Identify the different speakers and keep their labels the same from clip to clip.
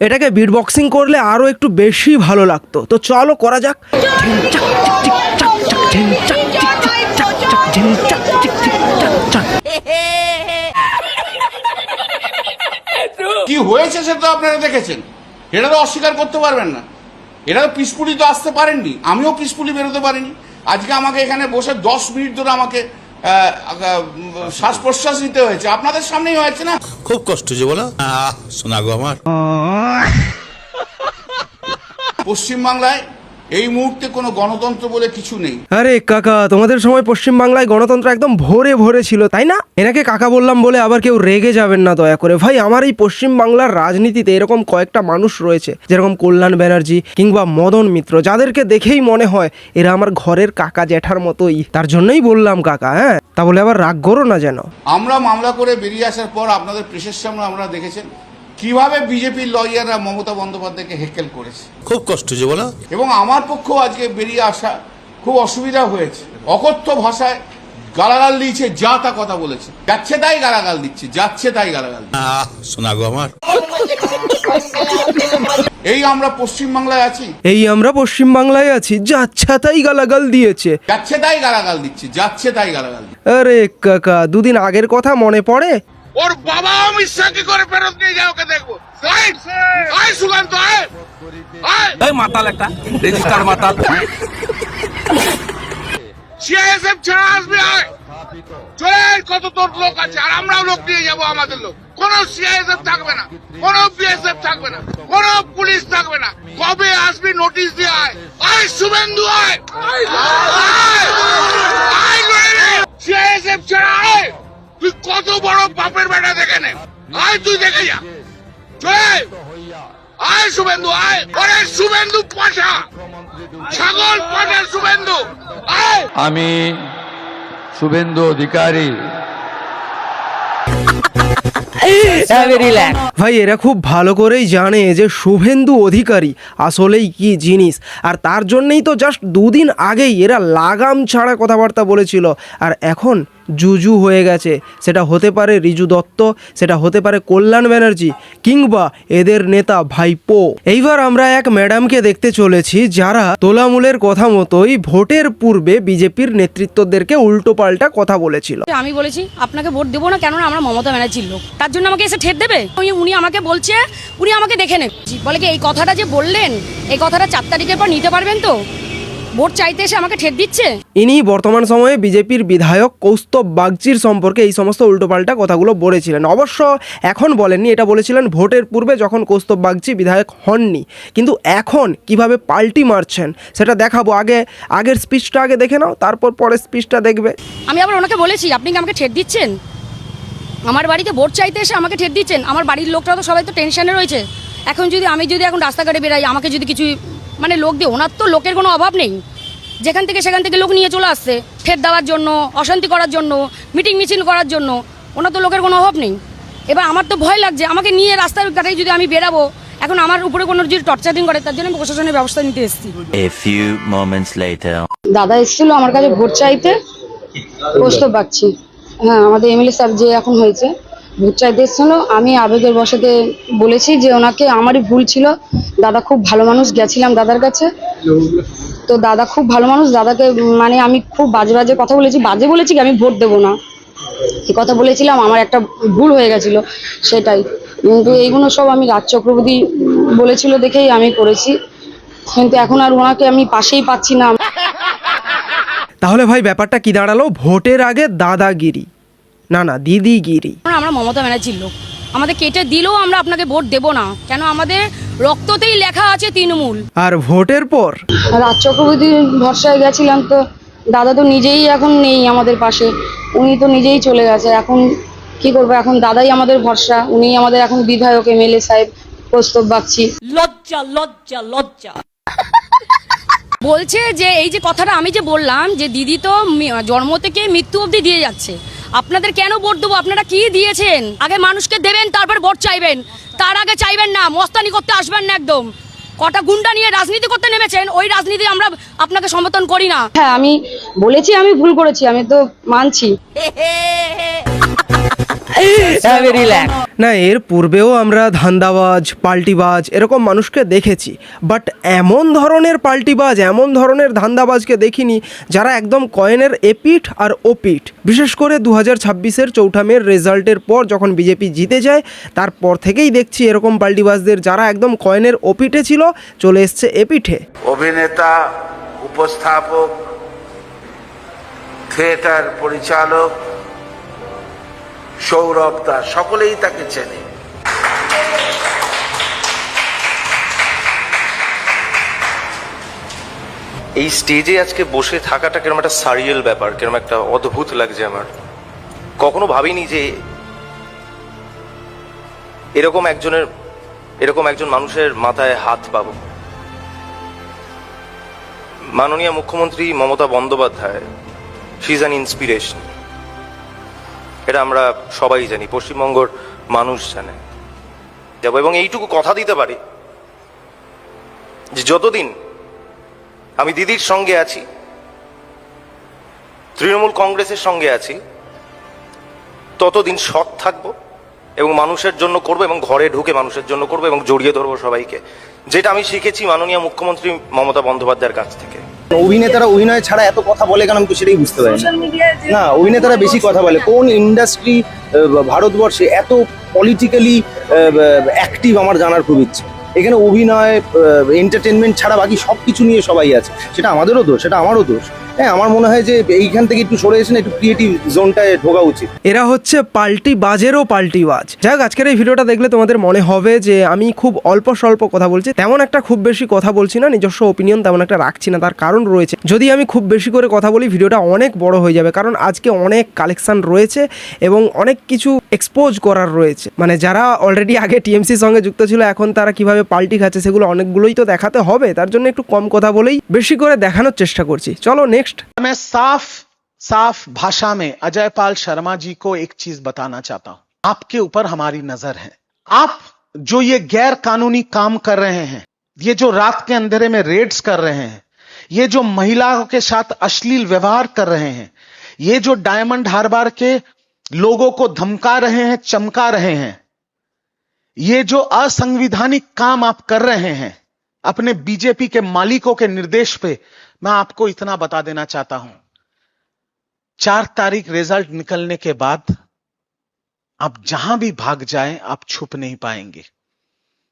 Speaker 1: এটাকে bit boxing করলে আরো একটু বেশি ভালো লাগতো। তো চলো করা যাক।
Speaker 2: কি হয়েছে সেটা আপনারা দেখেছেন, এটা তো অস্বীকার করতে পারবেন না। এরা তো পিসফুলি তো আসতে পারেননি, আমিও পিসফুলি বেরোতে পারিনি। আজকে আমাকে এখানে বসে 10 মিনিট ধরে আমাকে শ্বাস প্রশ্বাস নিতে হয়েছে, আপনাদের সামনেই হয়েছে না।
Speaker 3: খুব কষ্ট যে বলো শোনা গো আমার।
Speaker 2: পশ্চিমবাংলায় এই মুহূর্তে কোনো গণতন্ত্র বলে কিছু নেই।
Speaker 1: আরে কাকা, তোমাদের সময় পশ্চিমবাংলায় গণতন্ত্র একদম ভরে ভরে ছিল, তাই না? এনাকে কাকা বললাম বলে আবার কেউ রেগে যাবেন না দয়া করে। ভাই, আমার এই পশ্চিমবাংলার রাজনীতিতে এরকম কয়েকটা মানুষ রয়েছে, যেরকম কল্যাণ ব্যানার্জি কিংবা মদন মিত্র, যাদেরকে দেখেই মনে হয় এরা আমার ঘরের কাকা জ্যাঠার মতোই। তার জন্যই বললাম কাকা, হ্যাঁ? তা বলে আবার রাগ করো না যেন।
Speaker 2: আমরা মামলা করে বেরিয়ে আসার পর আপনাদের প্রেসের সামনে আমরা দেখেছেন কিভাবে বিজেপির লয়াররা মমতা বন্দ্যোপাধ্যায়কে হেকেল করেছে।
Speaker 3: খুব কষ্ট যে বলো।
Speaker 2: এবং আমার পক্ষেও আজকে বেরিয়ে আসা খুব অসুবিধা হয়েছে। অকথ্য ভাষায় গালাগাল দিয়েছে, যা তা কথা বলেছে, যাচ্ছে তাই গালাগাল দিচ্ছে, যাচ্ছে তাই গালাগাল দিচ্ছে।
Speaker 3: শোনা গো আমার।
Speaker 2: এই আমরা পশ্চিমবাংলায় আছি,
Speaker 1: যাচ্ছা তাই গালাগাল দিয়েছে,
Speaker 2: যাচ্ছে তাই গালাগাল দিচ্ছে, যাচ্ছে তাই গালাগাল দিচ্ছে।
Speaker 1: আরে কাকা, দুদিন আগের কথা মনে পড়ে?
Speaker 2: ওর বাবা অমিত শাহ কি করে ফেরত নিয়ে যাও, ওকে দেখবো। আয় সুকান্ত, আয়
Speaker 4: এই মাতাল একটা রেজিস্টার মাতাল।
Speaker 2: সিআইএসএফ ছাড়া আসবে, আয় চলে আয়, কত তোর লোক আছে, আর আমরাও লোক নিয়ে যাবো, আমাদের লোক। কোন সিআইএসএফ থাকবে না, কোন বিএসএফ থাকবে না, কোন পুলিশ থাকবে না। কবে আসবি নোটিশ দিয়ে আয়। আয় শুভেন্দু, আয় সিআইএসএফ ছাড়া আয়। তুই কত বড় বাপের বেটা দেখে নে, আয় তুই দেখে যা, চলে আয় শুভেন্দু, আয়। ওরে শুভেন্দু পাশা, ছাগল পাশা শুভেন্দু, আয়।
Speaker 5: আমি শুভেন্দু অধিকারী।
Speaker 1: ভাই, এরা খুব ভালো করেই জানে যে শুভেন্দু অধিকারী আসলেই কি জিনিস, আর তার জন্যই তো জাস্ট দুদিন আগেই এরা লাগাম ছাড়া কথাবার্তা বলেছিল, আর এখন জুজু হয়ে গেছে। সেটা হতে পারে রিজু দত্ত, সেটা হতে পারে কল্যাণ ব্যানার্জি, কিংবা এদের নেতা ভাইপো। এইবার আমরা এক ম্যাডামকে দেখতে চলেছি যারা তোলামূলের কথা মতোই ভোটের পূর্বে বিজেপির নেতৃত্বদেরকে উল্টো পাল্টা কথা বলেছিল।
Speaker 6: আমি বলেছি আপনাকে ভোট দেবো না, কেননা আমরা মমতা ব্যানার্জির লোক, তার জন্য আমাকে এসে ঠেট দেবে। উনি আমাকে বলছে, উনি আমাকে দেখে নেন, বলে কি এই কথাটা যে বললেন, এই কথাটা 4 তারিখের পর নিতে পারবেন তো? ভোট চাইতে এসে আমাকে ঠেট দিচ্ছে।
Speaker 1: ইনি বর্তমান সময়ে বিজেপির বিধায়ক কৌস্তব বাগচির সম্পর্কে এই সমস্ত উল্টোপাল্টা কথাগুলো বলেছিলেন। অবশ্য এখন বলেননি, এটা বলেছিলেন ভোটের পূর্বে যখন কৌস্তব বাগচি বিধায়ক হননি। কিন্তু এখন কিভাবে পাল্টি মারছেন সেটা দেখাবো। আগের স্পিচটা আগে দেখে নাও, তারপর পরের স্পিচটা দেখবে।
Speaker 6: আমি আবার ওনাকে বলেছি, আপনি কি আমাকে ঠেট দিচ্ছেন? আমার বাড়িতে ভোট চাইতে এসে আমাকে ঠেট দিচ্ছেন। আমার বাড়ির লোকরা তো সবাই তো টেনশনে রয়েছে। এখন যদি আমি এখন রাস্তাঘাটে বেরাই, আমাকে যদি কিছু মানে লোক দিয়ে, ওনার তো লোকের কোনো অভাব নেই, যেখান থেকে সেখান থেকে লোক নিয়ে চলে আসছে ঠেট দেওয়ার জন্য, অশান্তি করার জন্য, মিটিং মিছিল করার জন্য। ওনার তো লোকের কোনো অভাব নেই। এবার আমার তো ভয় লাগছে, আমাকে নিয়ে রাস্তার ঘাটে যদি আমি বেরাবো, এখন আমার উপরে কোনো যদি টর্চারিং করে, তার জন্য আমি প্রশাসনের ব্যবস্থা নিতে এসেছি।
Speaker 7: দাদা এসেছিল আমার কাছে ভোট চাইতে, কৌস্তব বাগচি, হ্যাঁ আমাদের এমএলএ স্যার যে এখন হয়েছে, ভোট চাইতে এসেছিল। আমি আবেগের বশতে বলেছি যে ওনাকে, আমারই ভুল ছিল, দাদা খুব ভালো মানুষ, গেছিলাম দাদার কাছে, তো দাদা খুব ভালো মানুষ, দাদাকে মানে আমি খুব বাজে বাজে কথা বলেছি, কি আমি ভোট দেবো না এই কথা বলেছিলাম, আমার একটা ভুল হয়ে গেছিল সেটাই। কিন্তু এইগুলো সব আমি রাজ চক্রবর্তী বলেছিল দেখেই আমি করেছি, কিন্তু এখন আর ওনাকে আমি পাশেই পাচ্ছি না।
Speaker 1: তাহলে ভাই ব্যাপারটা কি দাঁড়ালো? ভোটের আগে দাদাগিরি, না দিদিগিরি।
Speaker 6: আমরা মমতা ব্যানার্জির লোক, আমাদের কেটে দিলেও আমরা আপনাকে ভোট দেবো না, কেন আমাদের রক্ততেই লেখা আছে তৃণমূল।
Speaker 1: আর ভোটের পর
Speaker 7: রাজ চক্রবর্তীর ভরসায় গেছিলাম, তো দাদা তো নিজেই এখন নেই আমাদের পাশে, উনি তো নিজেই চলে গেছে। এখন কি করবো, এখন দাদাই আমাদের ভরসা, উনি আমাদের এখন বিধায়ক এমএলএ সাহেব কৌস্তব বাগচি।
Speaker 6: লজ্জা লজ্জা লজ্জা। বলছে যে এই যে কথাটা আমি যে বললাম, যে দিদি তো জন্ম থেকে মৃত্যু অবধি দিয়ে যাচ্ছে, আপনাদের কেন ভোট দেবো? আপনারা কি দিয়েছেন? আগে মানুষকে দেবেন, তারপর ভোট চাইবেন, তার আগে চাইবেন না। মস্তানি করতে আসবেন না একদম। কটা গুন্ডা নিয়ে রাজনীতি করতে নেমেছেন, ওই রাজনীতি আমরা আপনাকে সমর্থন করি না।
Speaker 7: হ্যাঁ আমি বলেছি আমি ভুল করেছি, আমি তো মানছি।
Speaker 1: না, এর পূর্বেও আমরা ধান্দাবাজ, পাল্টিবাজ এরকম মানুষকে দেখেছি, বাট এমন ধরনের পাল্টিবাজ, এমন ধরনের ধান্দাবাজকে দেখিনি যারা একদম কয়েনের এপিঠ আর ওপিঠ। বিশেষ করে 2026-এর 4 মের রেজাল্টের পর যখন বিজেপি জিতে যায়, তারপর থেকেই দেখছি এরকম পাল্টিবাজদের যারা একদম কয়েনের ওপিঠে ছিল চলে এসছে এপিঠে।
Speaker 8: অভিনেতা, উপস্থাপক, থিয়েটার পরিচালক সৌরভ দাস সকলেই তাকে চেনে।
Speaker 9: এই স্টেজে আজকে বসে থাকাটা কিরকম একটা সারিয়াল ব্যাপার, কিরকম একটা অদ্ভুত লাগছে আমার। কখনো ভাবিনি যে এরকম একজন মানুষের মাথায় হাত পাবো। মাননীয় মুখ্যমন্ত্রী Mamata Bandyopadhyay, she is an inspiration. এটা আমরা সবাই জানি, পশ্চিমবঙ্গের মানুষ জানে যাব। এবং এইটুকু কথা দিতে পারি যে যতদিন আমি দিদির সঙ্গে আছি, তৃণমূল কংগ্রেসের সঙ্গে আছি, ততদিন সৎ থাকবো এবং মানুষের জন্য করবো এবং ঘরে ঢুকে মানুষের জন্য করবো এবং জড়িয়ে ধরবো সবাইকে, যেটা আমি শিখেছি মাননীয় মুখ্যমন্ত্রী মমতা বন্দ্যোপাধ্যায়ের কাছ থেকে।
Speaker 10: অভিনেতারা অভিনয় ছাড়া এত কথা বলে কেন, আমি তো সেটাই বুঝতে পারি না। অভিনেতারা বেশি কথা বলে, কোন ইন্ডাস্ট্রি ভারতবর্ষে এত পলিটিক্যালি অ্যাক্টিভ আমার জানার খুব ইচ্ছে। এখানে অভিনয়, এন্টারটেনমেন্ট ছাড়া বাকি সব কিছু নিয়ে সবাই আছে। সেটা আমাদেরও দোষ, সেটা আমারও দোষ। হ্যাঁ, আমার মনে হয় যে এইখান থেকে একটু সরে এসে একটু ক্রিয়েটিভ জোনটায় ঢোকা উচিত।
Speaker 1: এরা হচ্ছে পাল্টিবাজেরও পাল্টিবাজ। যাই হোক, আজকের এই ভিডিওটা দেখলে তোমাদের মনে হবে যে আমি খুব অল্প স্বল্প কথা বলছি, তেমন একটা খুব বেশি কথা বলছি না, নিজস্ব ওপিনিয়ন তেমন একটা রাখছি না। তার কারণ রয়েছে, যদি আমি খুব বেশি করে কথা বলি ভিডিওটা অনেক বড় হয়ে যাবে, কারণ আজকে অনেক কালেকশন রয়েছে এবং অনেক কিছু এক্সপোজ করার রয়েছে। মানে যারা অলরেডি আগে টিএমসির সঙ্গে যুক্ত ছিল, এখন তারা কিভাবে পাল্টি খাচ্ছে সেগুলো অনেকগুলোই তো দেখাতে হবে। তার জন্য একটু কম কথা বলেই বেশি করে দেখানোর চেষ্টা করছি। চলো নেক্সট।
Speaker 11: मैं साफ भाषा में अजय पाल शर्मा जी को एक चीज बताना चाहता हूं। आपके ऊपर हमारी नजर है। आप जो ये गैर कानूनी काम कर रहे हैं, ये जो रात के अंधेरे में रेड्स कर रहे हैं, ये जो महिलाओं के साथ अश्लील व्यवहार कर रहे हैं, ये जो डायमंड हार्बर के लोगों को धमका रहे हैं, चमका रहे हैं, ये जो असंवैधानिक काम आप कर रहे हैं अपने बीजेपी के मालिकों के निर्देश पे, मैं आपको इतना बता देना चाहता हूं, 4 तारीख रिजल्ट निकलने के बाद आप जहां भी भाग जाएं, आप छुप नहीं पाएंगे।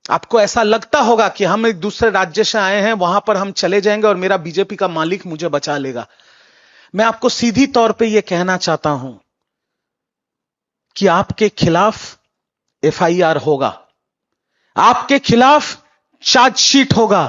Speaker 11: आपको ऐसा लगता होगा कि हम एक दूसरे राज्य से आए हैं, वहां पर हम चले जाएंगे और मेरा बीजेपी का मालिक मुझे बचा लेगा। मैं आपको सीधी तौर पे यह कहना चाहता हूं कि आपके खिलाफ एफआईआर होगा, आपके खिलाफ चार्जशीट होगा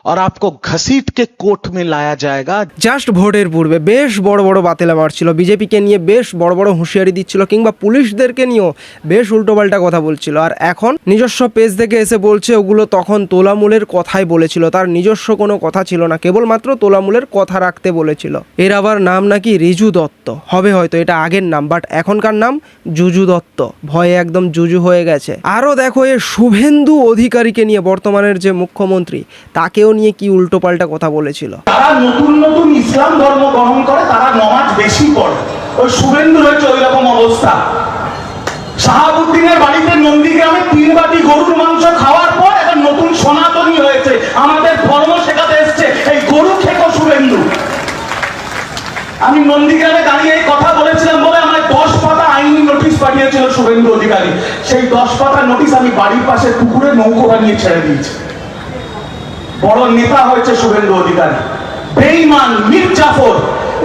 Speaker 11: और आपको घसीट के कोर्ट में लाया जाएगा।
Speaker 1: জাস্ট ভোটের পূর্বে বেশ বড় বড় বাতেলা মারছিল, বিজেপিকে নিয়ে বেশ বড় বড় হুঁশিয়ারি দিচ্ছিল, কিংবা পুলিশদেরকে নিয়েও বেশ উল্টোপাল্টা কথা বলছিল। আর এখন নিজস্ব পেজ থেকে এসে বলছে ওগুলো তখন তোলামূলের কথাই বলেছিল, তার নিজস্ব কোনো কথা ছিল না, কেবলমাত্র তোলামূলের কথা রাখতে বলেছিল। এর আবার নাম নাকি রিজু দত্ত হবে, হয়তো এটা আগের নাম, বাট এখনকার নাম জুজু দত্ত। ভয়ে একদম জুজু হয়ে গেছে। আরও দেখো, এ শুভেন্দু অধিকারীকে নিয়ে, বর্তমানের যে মুখ্যমন্ত্রী, তাকেও নিয়ে কি উল্টোপাল্টা কথা বলেছিল।
Speaker 11: তারা নতুন নতুন ইসলাম ধর্ম গ্রহণ করে, তারা নামাজ বেশি পড়ে। ওই শুভেন্দু হয়েছে ওই রকম অবস্থা। শাহাবুদ্দিনের বাড়িতে নন্দীগ্রামে 3 বাটি গরুর মাংস খাওয়ার পর এখন নতুন সনাতনী হয়েছে, আমাদের ধর্ম শেখাতে এসছে এই গরু খেকো শুভেন্দু। আমি নন্দীগ্রামে দাঁড়িয়ে এই কথা বলেছিলাম বলে আমার 10 পাতা আইনি নোটিশ পাঠিয়েছিল শুভেন্দু অধিকারী। সেই 10 পাতা নোটিশ আমি বাড়ির পাশে পুকুরে নৌকো বানিয়ে ছেড়ে দিয়েছি। বড় নেতা হয়েছে শুভেন্দু অধিকারী। বেঈমান মির্জাফর,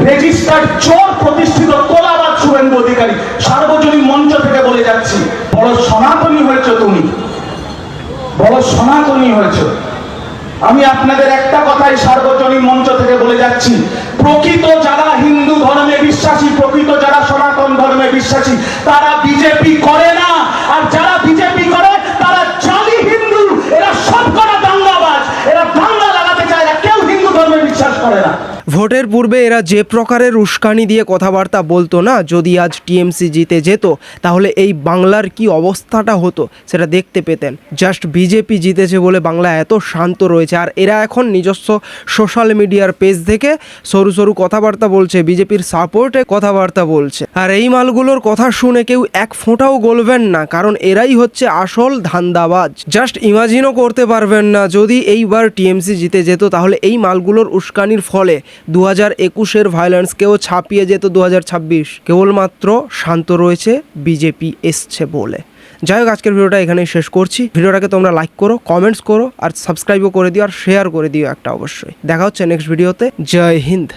Speaker 11: রেজিস্টার্ড চোর প্রতিষ্ঠিত তোলাবাজ শুভেন্দু অধিকারী। সার্বজনীন মঞ্চ থেকে বলে যাচ্ছি, বড় সনাতনী হয়েছে তুমি, বড় সনাতনী হয়েছে। আমি আপনাদের একটা কথাই সার্বজনীন মঞ্চ থেকে বলে যাচ্ছি, প্রকৃত যারা হিন্দু ধর্মে বিশ্বাসী, প্রকৃত যারা সনাতন ধর্মে বিশ্বাসী, তারা বিজেপি করে না। আর যারা বিজেপি করে তারা জালি হিন্দু, এরা সব করা দাঙ্গাবাজ, এরা দাঙ্গা লাগাতে চায়, এরা কেউ হিন্দু ধর্মে বিশ্বাস করে না।
Speaker 1: ভোটের পূর্বে এরা যে প্রকারের উস্কানি দিয়ে কথাবার্তা বলতো না, যদি আজ টিএমসি জিতে যেত তাহলে এই বাংলার কি অবস্থাটা হতো সেটা দেখতে পেতেন। জাস্ট বিজেপি জিতেছে বলে বাংলা এত শান্ত রয়েছে, আর এরা এখন নিজস্ব সোশ্যাল মিডিয়ার পেজ থেকে সরু সরু কথাবার্তা বলছে, বিজেপির সাপোর্টে কথাবার্তা বলছে। আর এই মালগুলোর কথা শুনে কেউ এক ফোঁটাও গলবেন না, কারণ এরাই হচ্ছে আসল ধান্দাবাজ। জাস্ট ইমাজিনও করতে পারবেন না যদি এইবার টিএমসি জিতে যেত তাহলে এই মালগুলোর উস্কানির ফলে 2021-এর ভায়োলেন্সকেও ছাপিয়ে যেত 2026। কেবলমাত্র শান্ত রয়েছে বিজেপি এসছে বলে। যাই হোক, আজকের ভিডিওটা এখানেই শেষ করছি। ভিডিওটাকে তোমরা লাইক করো, কমেন্টস করো, আর সাবস্ক্রাইবও করে দিও, আর শেয়ার করে দিও একটা অবশ্যই। দেখা হচ্ছে নেক্সট ভিডিওতে। জয় হিন্দ।